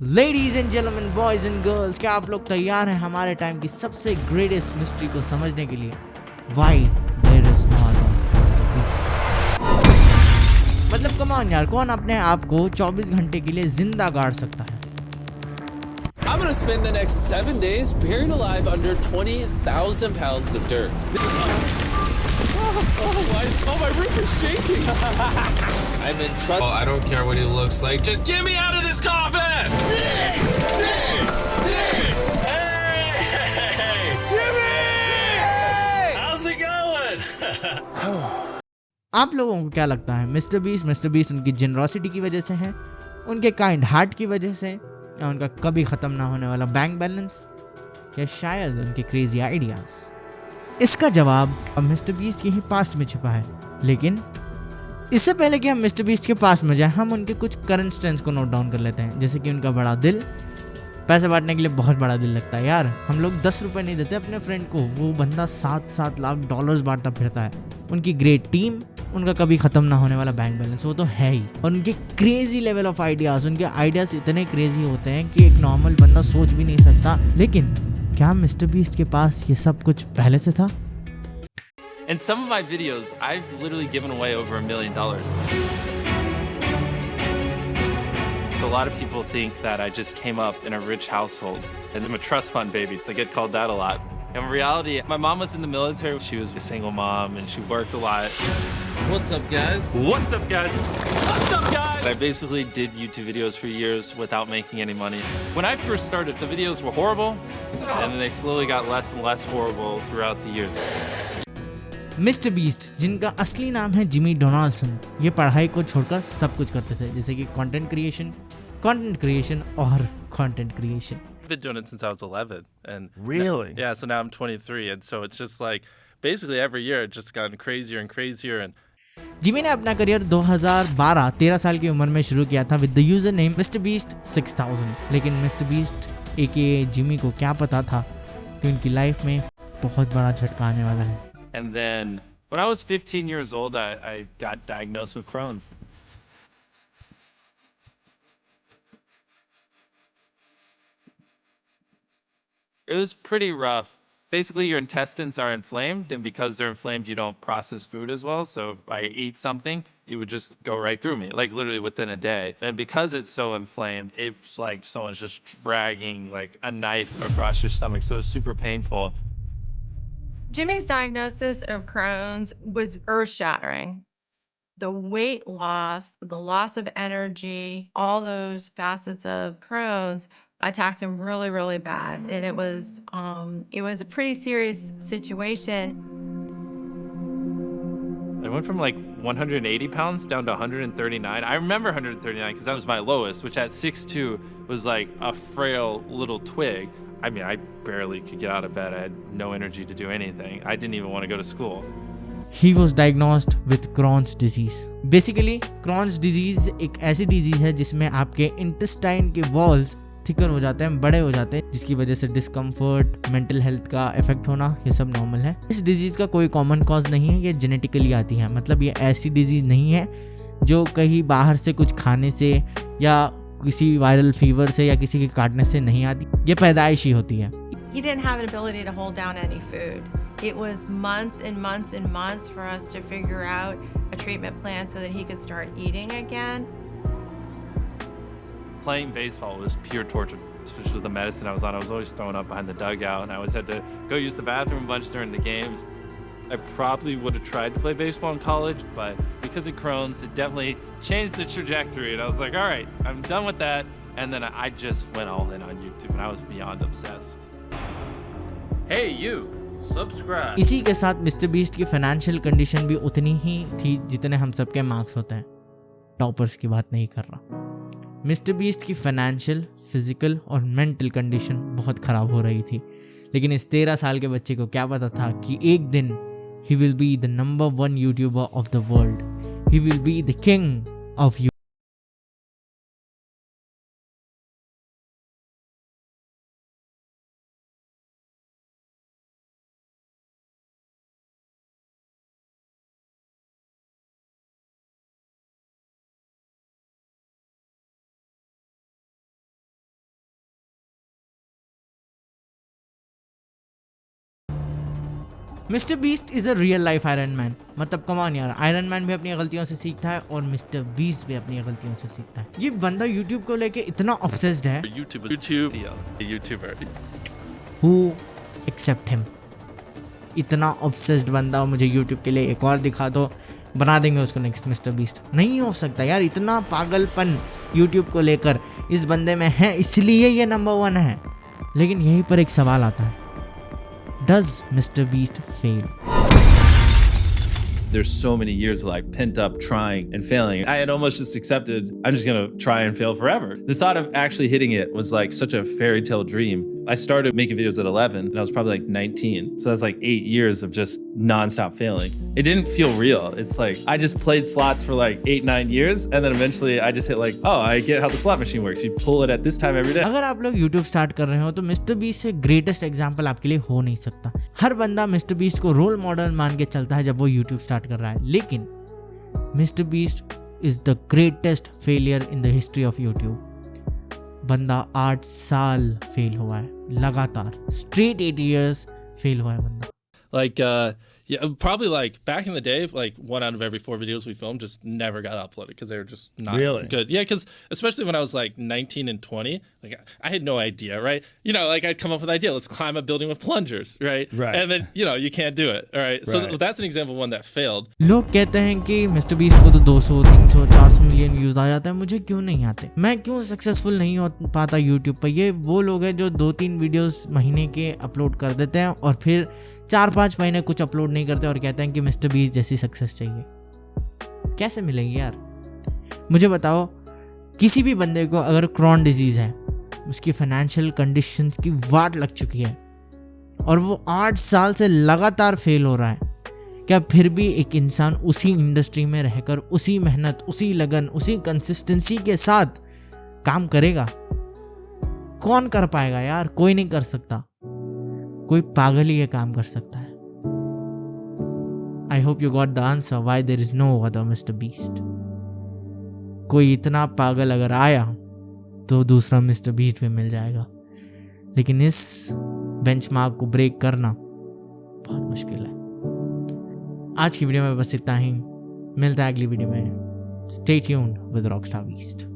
Ladies and gentleman, boys and girls, क्या आप लोग तैयार हैं हमारे टाइम की सबसे ग्रेटेस्ट मिस्ट्री को समझने के लिए? Why there is no other Mister Beast. मतलब कम ऑन यार, कौन अपने आप को 24 घंटे के लिए जिंदा गाड़ सकता है? I'm gonna spend the next 7 days buried alive under 20,000 pounds of dirt. My roof is shaking. I'm in trouble. Oh, I don't care what he looks like. Just get me out of this coffin! Dig! Hey! Jimmy! How's it going? आप लोगों को क्या लगता है, mister beast उनकी generosity की वजह से है, उनके काइंड हार्ट की वजह से, या उनका कभी खत्म ना होने वाला बैंक बैलेंस, या शायद उनके क्रेजी आइडियाज? इसका जवाब अब मिस्टर बीस्ट के ही पास्ट में छिपा है। लेकिन इससे पहले कि हम मिस्टर बीस्ट के पास्ट में जाए, हम उनके कुछ करंट स्ट्रेंथ्स को नोट डाउन कर लेते हैं। जैसे कि उनका बड़ा दिल, पैसे बांटने के लिए बहुत बड़ा दिल लगता है यार। हम लोग 10 रुपए नहीं देते अपने फ्रेंड को, वो बंदा 7-7 लाख डॉलर्स बांटता फिरता है। उनकी ग्रेट टीम, उनका कभी खत्म ना होने वाला बैंक बैलेंस, वो तो है ही। और उनके क्रेजी लेवल ऑफ आइडियाज, उनके आइडियाज इतने क्रेजी होते हैं कि एक नॉर्मल बंदा सोच भी नहीं सकता। लेकिन क्या मिस्टर बीस्ट के पास ये सब कुछ पहले से था? In some of my videos, I've literally given away over $1 million. So a lot of people think that I just came up in a rich household and I'm a trust fund baby. I get called that a lot. In reality, my mom was in the military. She was a single mom and she worked a lot. What's up, guys? What's up, guys? What's up, guys? I basically did YouTube videos for years without making any money. When I first started, the videos were horrible, and then they slowly got less and less horrible throughout the years. Mister beast, जिनका असली नाम है Jimmy Donaldson, ये पढ़ाई को छोड़कर सब कुछ करते थे, जैसे कि कंटेंट क्रिएशन और content creation. I've been doing it since I was 11, and Really? yeah, so now I'm 23, and so it's just like basically every year it's just gotten crazier and crazier. And Jimmy ने अपना career 2012-13 साल की उम्र में शुरू किया था with the user name mister beast 6000। लेकिन मिस्टर बीस्ट एके जिमी को क्या पता था कि उनकी लाइफ में बहुत बड़ा झटका आने वाला है। and then when I was 15 years old, I got diagnosed with Crohn's. It was pretty rough. Basically, your intestines are inflamed, and because they're inflamed, you don't process food as well. So if I eat something, it would just go right through me, like literally within a day. And because it's so inflamed, it's like someone's just dragging like a knife across your stomach. So it's super painful. Jimmy's diagnosis of Crohn's was earth-shattering. The weight loss, the loss of energy, all those facets of Crohn's attacked him really, really bad. And it was a pretty serious situation. I went from like 180 pounds down to 139. I remember 139 because that was my lowest, which at 6'2" was like a frail little twig. I mean, I barely could get out of bed. I had no energy to do anything. I didn't even want to go to school. He was diagnosed with Crohn's disease. Basically, Crohn's disease एक ऐसी disease है जिसमें आपके intestine के walls thicker हो जाते हैं, बड़े हो जाते हैं, जिसकी वजह से डिस्कम्फर्ट, मेंटल हेल्थ का इफेक्ट होना, ये सब नॉर्मल है। इस डिजीज का कोई कॉमन कॉज नहीं है, ये जेनेटिकली आती है। मतलब ये ऐसी डिजीज नहीं है जो कहीं बाहर से कुछ खाने से या किसी वायरल फीवर से या किसी के काटने से नहीं आती, ये पैदाइशी होती है। He didn't have an ability to hold down any food. It was months and months and months for us to figure out a treatment plan so that he could start eating again. Playing baseball was pure torture, especially with the medicine I was on. I was always thrown up behind the dugout, and I always had to go use the bathroom a bunch during the games. I probably would have tried to play baseball in college, but because of Crohn's, it definitely changed the trajectory. And I was like, all right, I'm done with that. And then I just went all in on YouTube, and I was beyond obsessed. Hey, you! Subscribe! इसी के साथ mister beast की financial condition भी उतनी ही थी जितने हम सबके मार्क्स होते हैं। टॉपर्स की बात नहीं कर रहा। मिस्टर बीस्ट की फाइनेंशियल, फिजिकल और मेंटल कंडीशन बहुत खराब हो रही थी। लेकिन इस 13 साल के बच्चे को क्या पता था कि एक दिन he will be the number 1 YouTuber of the world. He will be the king of YouTube. Mister beast is a real life iron man. मतलब कमान यार, आयरन मैन भी अपनी गलतियों से सीखता है और मिस्टर बीस्ट भी अपनी गलतियों से सीखता है। ये बंदा यूट्यूब को लेके इतना ऑब्सेस्ड है, YouTuber. Who accept him. इतना ऑब्सेस्ड बंदा, और मुझे यूट्यूब के लिए एक और दिखा दो, बना देंगे उसको नेक्स्ट मिस्टर बीस्ट। नहीं हो सकता यार, इतना पागलपन यूट्यूब को लेकर इस बंदे में है, इसलिए ये नंबर 1 है। लेकिन यहीं पर एक सवाल आता है, does mister beast fail? There's so many years of like pent up trying and failing. I had almost just accepted I'm just gonna try and fail forever. The thought of actually hitting it was like such a fairy tale dream. I started making videos at 11 and I was probably like 19. So that's like 8 years of just non-stop failing. It didn't feel real. It's like I just played slots for like 8-9 years and then eventually I just hit like, oh, I get how the slot machine works. You pull it at this time every day. अगर आप लोग YouTube start कर रहे हो तो mister beast से greatest example आपके लिए हो नहीं सकता। हर बंदा मिस्टर बीस्ट को रोल मॉडल मान के चलता है जब वो YouTube स्टार्ट कर रहा है, लेकिन mister beast is the greatest failure in the history of YouTube. बंदा 8 साल फेल हुआ है लगातार, स्ट्रेट 8 years फेल हुआ है बंदा। Like, yeah, probably like back in the day, like 1 out of every 4 videos we filmed just never got uploaded because they were just not good. Yeah, because especially when I was like 19 and 20, like I had no idea, right? You know, like I'd come up with an idea, let's climb a building with plungers, right? And then, you know, you can't do it, all right? So that's an example of one that failed. लोग कहते हैं कि mister beast को तो 200, 300, 400 million views आ जाता है, मुझे क्यों नहीं आते? मैं क्यों सक्सेसफुल नहीं हो पाता यूट्यूब पर? ये वो लोग हैं जो 2-3 वीडियोस महीने के अपलोड कर देते हैं और फिर 4-5 महीने कुछ अपलोड नहीं करते और कहते हैं कि मिस्टर बीस्ट जैसी सक्सेस चाहिए। कैसे मिलेगी यार? मुझे बताओ, किसी भी बंदे को अगर क्रॉन डिजीज है, उसकी फाइनेंशियल कंडीशंस की वाट लग चुकी है और वो 8 साल से लगातार फेल हो रहा है, क्या फिर भी एक इंसान उसी इंडस्ट्री में रहकर उसी मेहनत, उसी लगन, उसी कंसिस्टेंसी के साथ काम करेगा? कौन कर पाएगा यार? कोई नहीं कर सकता। कोई पागल ही ये काम कर सकता है। I hope you got the answer why there is no other Mister Beast. कोई इतना पागल अगर आया तो दूसरा मिस्टर बीस्ट भी मिल जाएगा, लेकिन इस बेंचमार्क को ब्रेक करना बहुत मुश्किल है। आज की वीडियो में बस इतना ही, मिलता है अगली वीडियो में। Stay tuned with Rockstar beast.